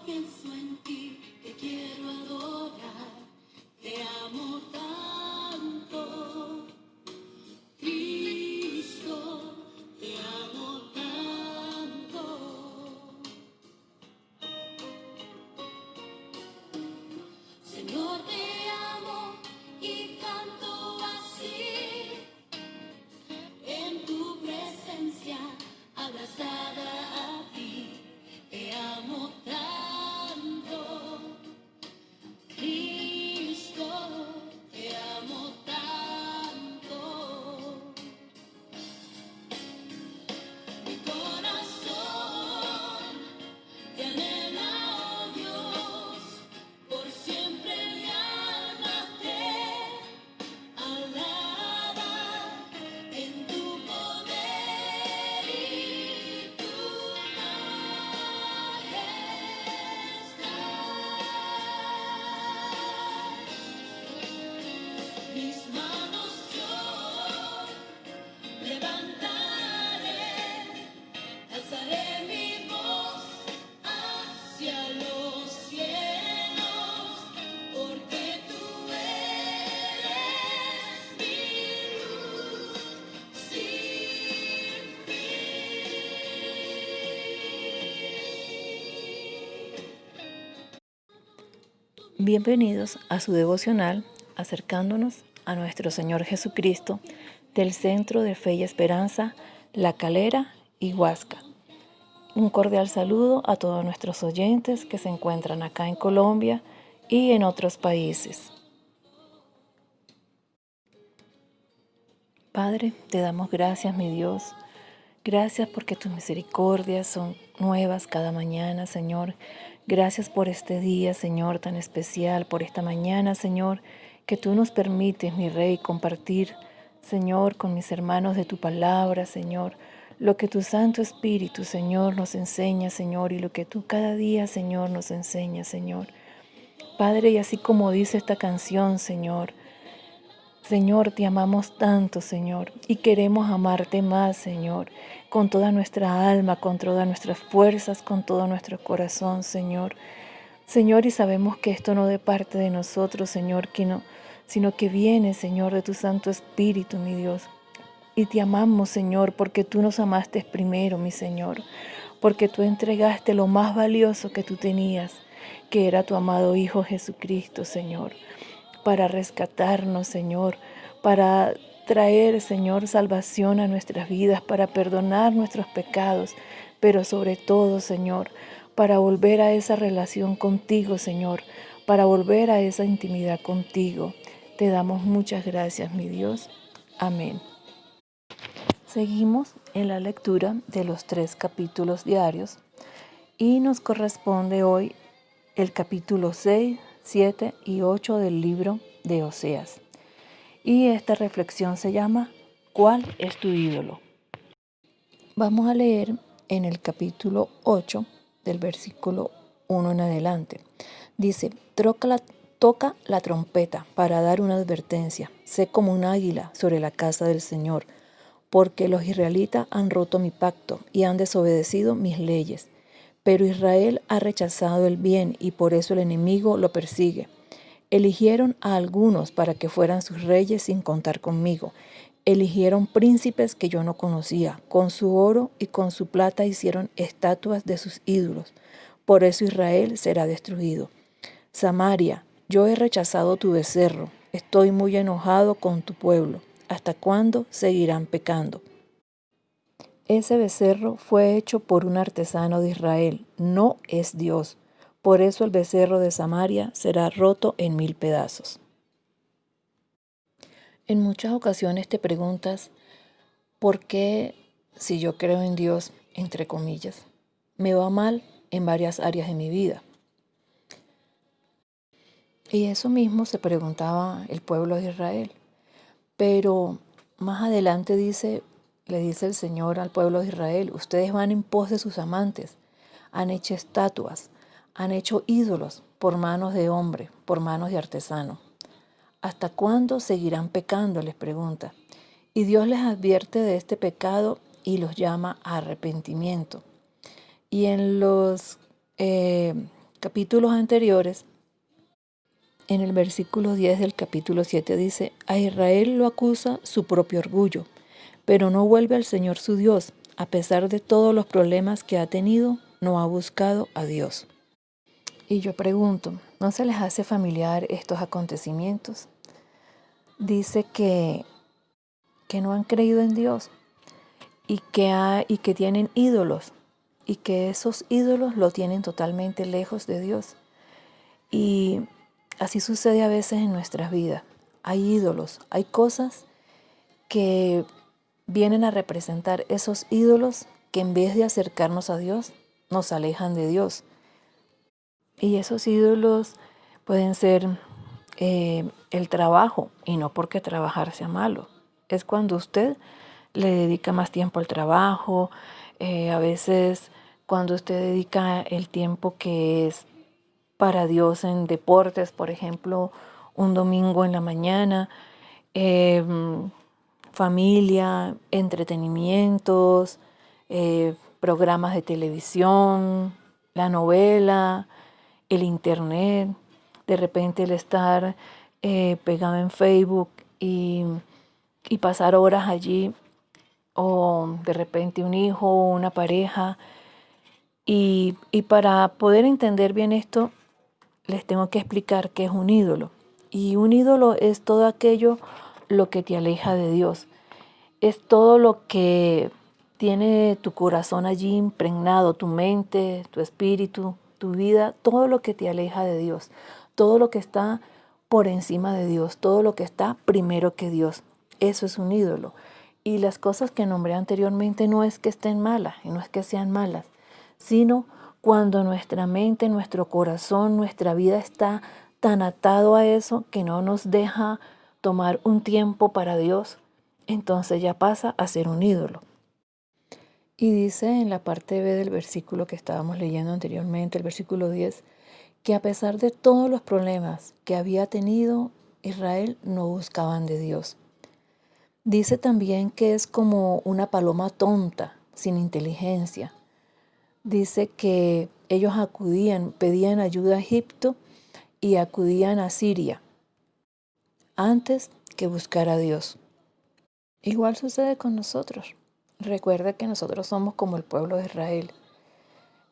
pienso en ti, te quiero adorar, te amo tanto, Cristo, te amo tanto. Señor, te amo y canto así, en tu presencia, abrazada a ti, te amo tanto, Cristo, te amo tanto. Mi corazón te anhela, oh Dios, por siempre mi alma te alaba en tu poder y tu majestad. Mis manos yo levantaré, alzaré mi voz hacia los cielos, porque tú eres mi luz sin fin. Bienvenidos a su devocional, acercándonos a nuestro Señor Jesucristo del Centro de Fe y Esperanza, La Calera y Huasca. Un cordial saludo a todos nuestros oyentes que se encuentran acá en Colombia y en otros países. Padre, te damos gracias, mi Dios. Gracias porque tus misericordias son nuevas cada mañana, Señor. Gracias por este día, Señor, tan especial, por esta mañana, Señor, que tú nos permites, mi Rey, compartir, Señor, con mis hermanos de tu palabra, Señor, lo que tu Santo Espíritu, Señor, nos enseña, Señor, y lo que tú cada día, Señor, nos enseñas, Señor. Padre, y así como dice esta canción, Señor, Señor, te amamos tanto, Señor, y queremos amarte más, Señor, con toda nuestra alma, con todas nuestras fuerzas, con todo nuestro corazón, Señor. Señor, y sabemos que esto no de parte de nosotros, Señor, sino que viene, Señor, de tu Santo Espíritu, mi Dios. Y te amamos, Señor, porque tú nos amaste primero, mi Señor, porque tú entregaste lo más valioso que tú tenías, que era tu amado Hijo Jesucristo, Señor, para rescatarnos, Señor, para traer, Señor, salvación a nuestras vidas, para perdonar nuestros pecados, pero sobre todo, Señor, para volver a esa relación contigo, Señor, para volver a esa intimidad contigo. Te damos muchas gracias, mi Dios. Amén. Seguimos en la lectura de los 3 capítulos diarios y nos corresponde hoy el capítulo 6, 7 y 8 del libro de Oseas. Y esta reflexión se llama ¿Cuál es tu ídolo? Vamos a leer en el capítulo 8 del versículo 1 en adelante. Dice, toca la trompeta para dar una advertencia. Sé como un águila sobre la casa del Señor, porque los israelitas han roto mi pacto y han desobedecido mis leyes. Pero Israel ha rechazado el bien y por eso el enemigo lo persigue. Eligieron a algunos para que fueran sus reyes sin contar conmigo. Eligieron príncipes que yo no conocía. Con su oro y con su plata hicieron estatuas de sus ídolos. Por eso Israel será destruido. Samaria, yo he rechazado tu becerro. Estoy muy enojado con tu pueblo. ¿Hasta cuándo seguirán pecando? Ese becerro fue hecho por un artesano de Israel, no es Dios. Por eso el becerro de Samaria será roto en 1000 pedazos. En muchas ocasiones te preguntas, ¿por qué si yo creo en Dios, entre comillas, me va mal en varias áreas de mi vida? Y eso mismo se preguntaba el pueblo de Israel. Pero más adelante le dice el Señor al pueblo de Israel, ustedes van en pos de sus amantes, han hecho estatuas, han hecho ídolos por manos de hombre, por manos de artesano. ¿Hasta cuándo seguirán pecando?, les pregunta. Y Dios les advierte de este pecado y los llama a arrepentimiento. Y en los capítulos anteriores, en el versículo 10 del capítulo 7 dice, a Israel lo acusa su propio orgullo, pero no vuelve al Señor su Dios. A pesar de todos los problemas que ha tenido, no ha buscado a Dios. Y yo pregunto, ¿no se les hace familiar estos acontecimientos? Dice que no han creído en Dios y que tienen ídolos y que esos ídolos lo tienen totalmente lejos de Dios. Y así sucede a veces en nuestras vidas. Hay ídolos, hay cosas que vienen a representar esos ídolos que en vez de acercarnos a Dios, nos alejan de Dios. Y esos ídolos pueden ser el trabajo, y no porque trabajar sea malo. Es cuando usted le dedica más tiempo al trabajo, a veces cuando usted dedica el tiempo que es para Dios en deportes, por ejemplo, un domingo en la mañana, familia, entretenimientos, programas de televisión, la novela, el internet, de repente el estar pegado en Facebook y pasar horas allí, o de repente un hijo o una pareja. Y para poder entender bien esto, les tengo que explicar qué es un ídolo. Y un ídolo es todo aquello lo que te aleja de Dios. Es todo lo que tiene tu corazón allí impregnado, tu mente, tu espíritu, tu vida, todo lo que te aleja de Dios, todo lo que está por encima de Dios, todo lo que está primero que Dios. Eso es un ídolo. Y las cosas que nombré anteriormente no es que estén malas y no es que sean malas, sino cuando nuestra mente, nuestro corazón, nuestra vida está tan atado a eso que no nos deja tomar un tiempo para Dios, entonces ya pasa a ser un ídolo. Y dice en la parte B del versículo que estábamos leyendo anteriormente, el versículo 10, que a pesar de todos los problemas que había tenido, Israel no buscaban de Dios. Dice también que es como una paloma tonta, sin inteligencia. Dice que ellos pedían ayuda a Egipto y acudían a Siria antes que buscar a Dios. Igual sucede con nosotros. Recuerda que nosotros somos como el pueblo de Israel.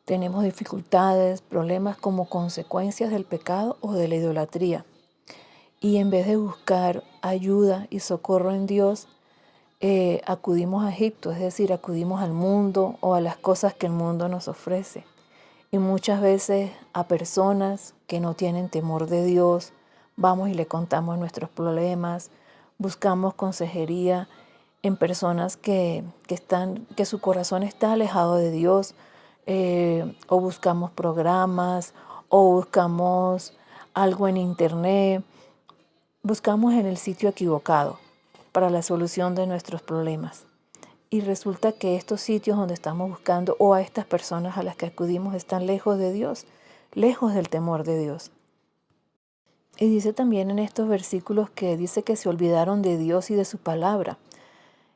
Tenemos dificultades, problemas como consecuencias del pecado o de la idolatría. Y en vez de buscar ayuda y socorro en Dios, acudimos a Egipto, es decir, acudimos al mundo o a las cosas que el mundo nos ofrece. Y muchas veces a personas que no tienen temor de Dios, vamos y le contamos nuestros problemas, buscamos consejería en personas que su corazón está alejado de Dios, o buscamos programas, o buscamos algo en internet, buscamos en el sitio equivocado para la solución de nuestros problemas. Y resulta que estos sitios donde estamos buscando o a estas personas a las que acudimos están lejos de Dios, lejos del temor de Dios. Y dice también en estos versículos que dice que se olvidaron de Dios y de su palabra.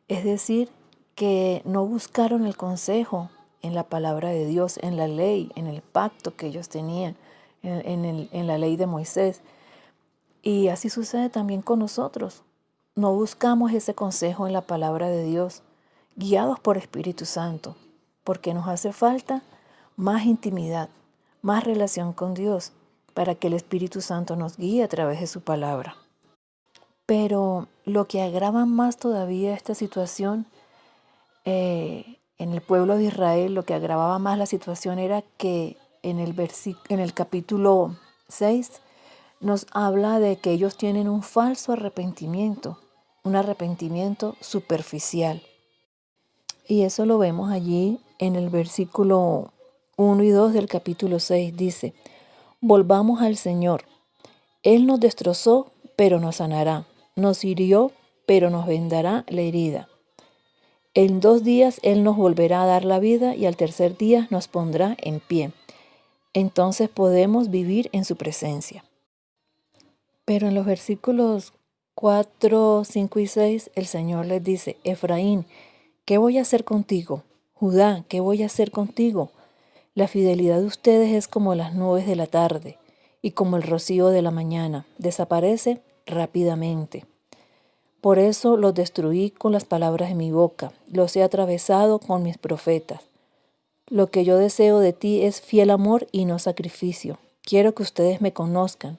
Es decir, que no buscaron el consejo en la palabra de Dios, en la ley, en el pacto que ellos tenían, en la ley de Moisés. Y así sucede también con nosotros. No buscamos ese consejo en la palabra de Dios, guiados por Espíritu Santo, porque nos hace falta más intimidad, más relación con Dios, para que el Espíritu Santo nos guíe a través de su palabra. Pero lo que agrava más todavía esta situación, en el pueblo de Israel, lo que agravaba más la situación era que en el capítulo 6 nos habla de que ellos tienen un falso arrepentimiento, un arrepentimiento superficial. Y eso lo vemos allí en el versículo 1 y 2 del capítulo 6. Dice, volvamos al Señor. Él nos destrozó, pero nos sanará. Nos hirió, pero nos vendará la herida. En 2 días Él nos volverá a dar la vida y al tercer día nos pondrá en pie. Entonces podemos vivir en su presencia. Pero en los versículos 4, 5 y 6, el Señor les dice, Efraín, ¿qué voy a hacer contigo? Judá, ¿qué voy a hacer contigo? La fidelidad de ustedes es como las nubes de la tarde y como el rocío de la mañana, desaparece rápidamente. Por eso los destruí con las palabras de mi boca, los he atravesado con mis profetas. Lo que yo deseo de ti es fiel amor y no sacrificio. Quiero que ustedes me conozcan,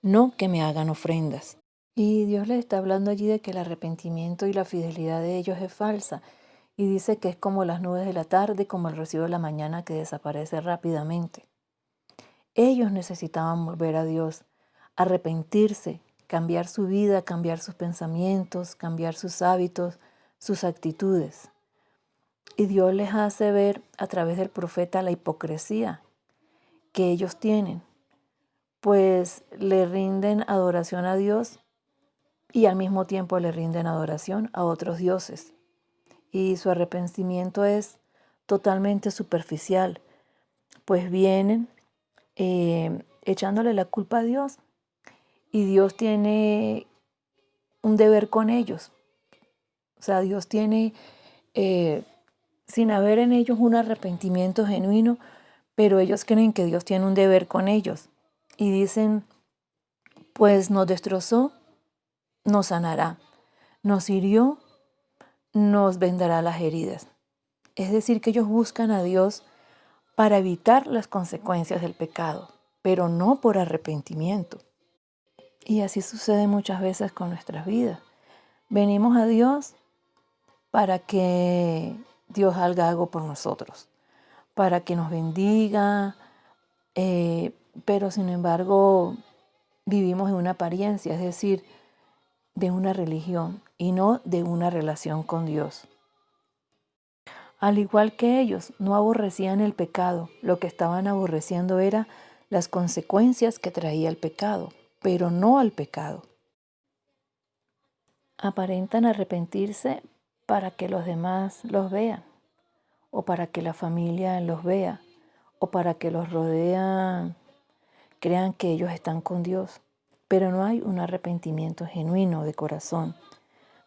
no que me hagan ofrendas. Y Dios les está hablando allí de que el arrepentimiento y la fidelidad de ellos es falsa. Y dice que es como las nubes de la tarde, como el rocío de la mañana que desaparece rápidamente. Ellos necesitaban volver a Dios, arrepentirse, cambiar su vida, cambiar sus pensamientos, cambiar sus hábitos, sus actitudes. Y Dios les hace ver a través del profeta la hipocresía que ellos tienen, pues le rinden adoración a Dios y al mismo tiempo le rinden adoración a otros dioses. Y su arrepentimiento es totalmente superficial, pues vienen echándole la culpa a Dios y Dios tiene un deber con ellos. O sea, Dios tiene, sin haber en ellos un arrepentimiento genuino, pero ellos creen que Dios tiene un deber con ellos. Y dicen, pues nos destrozó, nos sanará, nos hirió, nos vendará las heridas. Es decir, que ellos buscan a Dios para evitar las consecuencias del pecado, pero no por arrepentimiento. Y así sucede muchas veces con nuestras vidas. Venimos a Dios para que Dios haga algo por nosotros, para que nos bendiga, pero sin embargo vivimos en una apariencia, es decir, de una religión y no de una relación con Dios. Al igual que ellos, no aborrecían el pecado, lo que estaban aborreciendo era las consecuencias que traía el pecado, pero no al pecado. Aparentan arrepentirse para que los demás los vean, o para que la familia los vea, o para que los rodean crean que ellos están con Dios, pero no hay un arrepentimiento genuino de corazón.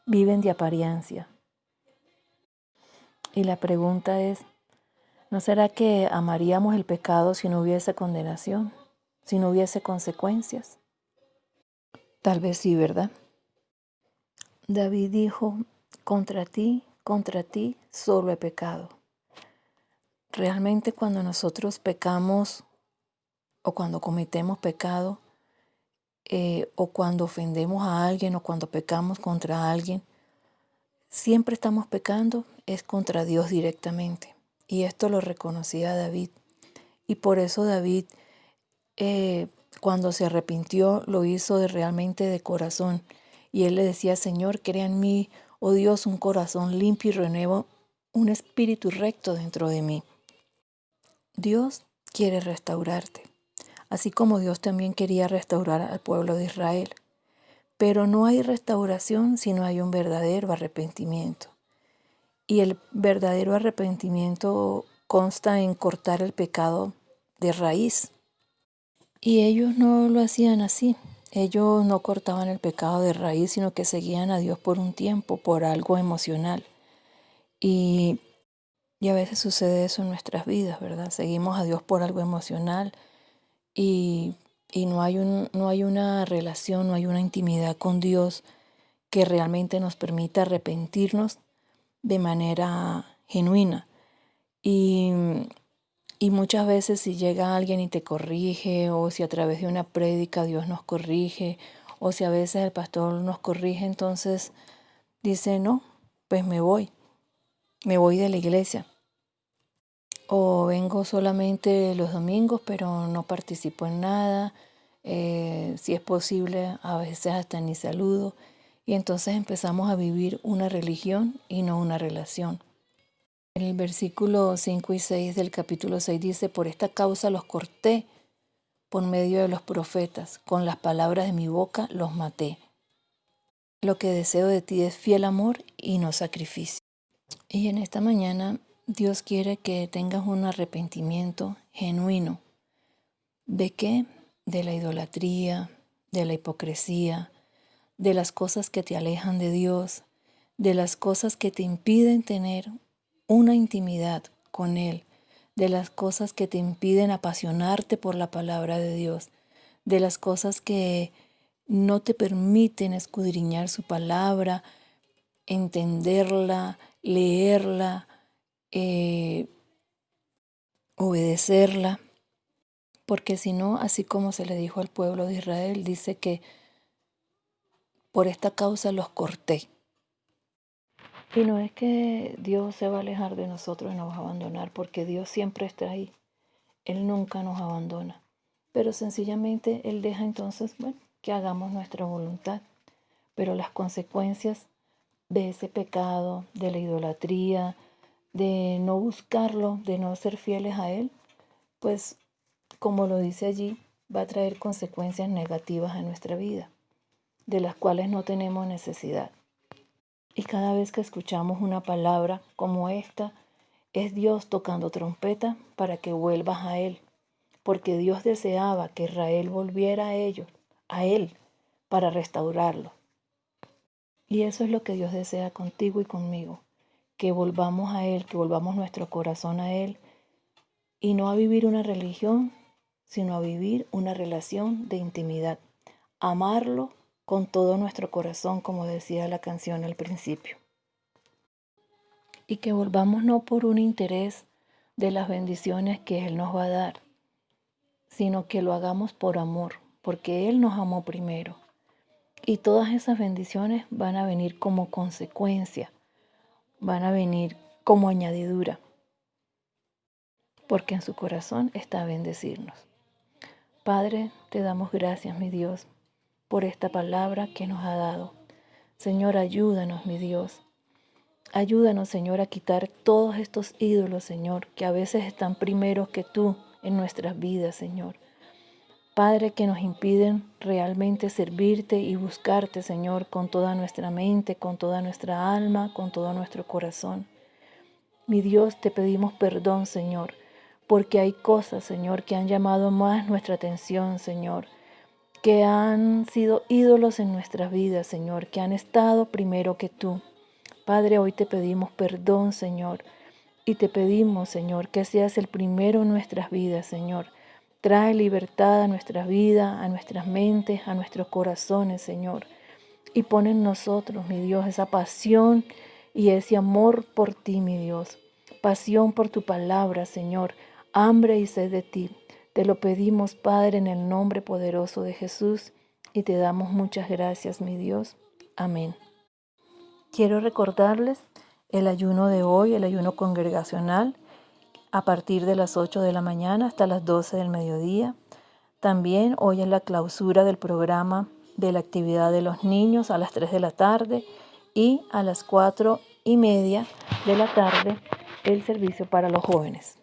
Viven de apariencia. Y la pregunta es, ¿no será que amaríamos el pecado si no hubiese condenación, si no hubiese consecuencias? Tal vez sí, ¿verdad? David dijo, contra ti solo he pecado. Realmente cuando nosotros pecamos o cuando cometemos pecado o cuando ofendemos a alguien o cuando pecamos contra alguien, siempre estamos pecando es contra Dios directamente. Y esto lo reconocía David. Y por eso David, cuando se arrepintió, lo hizo realmente de corazón. Y él le decía, Señor, crea en mí, oh Dios, un corazón limpio y renuevo un espíritu recto dentro de mí. Dios quiere restaurarte, así como Dios también quería restaurar al pueblo de Israel. Pero no hay restauración si no hay un verdadero arrepentimiento. Y el verdadero arrepentimiento consta en cortar el pecado de raíz. Y ellos no lo hacían así. Ellos no cortaban el pecado de raíz, sino que seguían a Dios por un tiempo, por algo emocional. Y a veces sucede eso en nuestras vidas, ¿verdad? Seguimos a Dios por algo emocional y no hay una relación, no hay una intimidad con Dios que realmente nos permita arrepentirnos de manera genuina. Y muchas veces si llega alguien y te corrige, o si a través de una prédica Dios nos corrige, o si a veces el pastor nos corrige, entonces dice, no, pues me voy de la iglesia. O vengo solamente los domingos, pero no participo en nada. Si es posible, a veces hasta ni saludo. Y entonces empezamos a vivir una religión y no una relación. En el versículo 5 y 6 del capítulo 6 dice, por esta causa los corté por medio de los profetas, con las palabras de mi boca los maté. Lo que deseo de ti es fiel amor y no sacrificio. Y en esta mañana Dios quiere que tengas un arrepentimiento genuino. ¿De qué? De la idolatría, de la hipocresía, de las cosas que te alejan de Dios, de las cosas que te impiden tener una intimidad con Él, de las cosas que te impiden apasionarte por la palabra de Dios, de las cosas que no te permiten escudriñar su palabra, entenderla, leerla, eh, obedecerla, porque si no, así como se le dijo al pueblo de Israel, dice que por esta causa los corté. Y no es que Dios se va a alejar de nosotros y nos va a abandonar, porque Dios siempre está ahí. Él nunca nos abandona. Pero sencillamente Él deja entonces, bueno, que hagamos nuestra voluntad. Pero las consecuencias de ese pecado, de la idolatría, de no buscarlo, de no ser fieles a Él, pues como lo dice allí, va a traer consecuencias negativas a nuestra vida, de las cuales no tenemos necesidad. Y cada vez que escuchamos una palabra como esta, es Dios tocando trompeta para que vuelvas a Él, porque Dios deseaba que Israel volviera a Él, para restaurarlo. Y eso es lo que Dios desea contigo y conmigo, que volvamos a Él, que volvamos nuestro corazón a Él, y no a vivir una religión, sino a vivir una relación de intimidad, amarlo con todo nuestro corazón, como decía la canción al principio. Y que volvamos no por un interés de las bendiciones que Él nos va a dar, sino que lo hagamos por amor, porque Él nos amó primero. Y todas esas bendiciones van a venir como consecuencia, van a venir como añadidura, porque en su corazón está bendecirnos. Padre, te damos gracias, mi Dios, por esta palabra que nos ha dado. Señor, ayúdanos, mi Dios. Ayúdanos, Señor, a quitar todos estos ídolos, Señor, que a veces están primeros que tú en nuestras vidas, Señor. Padre, que nos impiden realmente servirte y buscarte, Señor, con toda nuestra mente, con toda nuestra alma, con todo nuestro corazón. Mi Dios, te pedimos perdón, Señor, porque hay cosas, Señor, que han llamado más nuestra atención, Señor, que han sido ídolos en nuestras vidas, Señor, que han estado primero que tú. Padre, hoy te pedimos perdón, Señor, y te pedimos, Señor, que seas el primero en nuestras vidas, Señor. Trae libertad a nuestras vidas, a nuestras mentes, a nuestros corazones, Señor. Y pon en nosotros, mi Dios, esa pasión y ese amor por ti, mi Dios. Pasión por tu palabra, Señor. Hambre y sed de ti. Te lo pedimos, Padre, en el nombre poderoso de Jesús. Y te damos muchas gracias, mi Dios. Amén. Quiero recordarles el ayuno de hoy, el ayuno congregacional, a partir de las 8 de la mañana hasta las 12 del mediodía. También hoy es la clausura del programa de la actividad de los niños a las 3 de la tarde y a las 4:30 de la tarde el servicio para los jóvenes.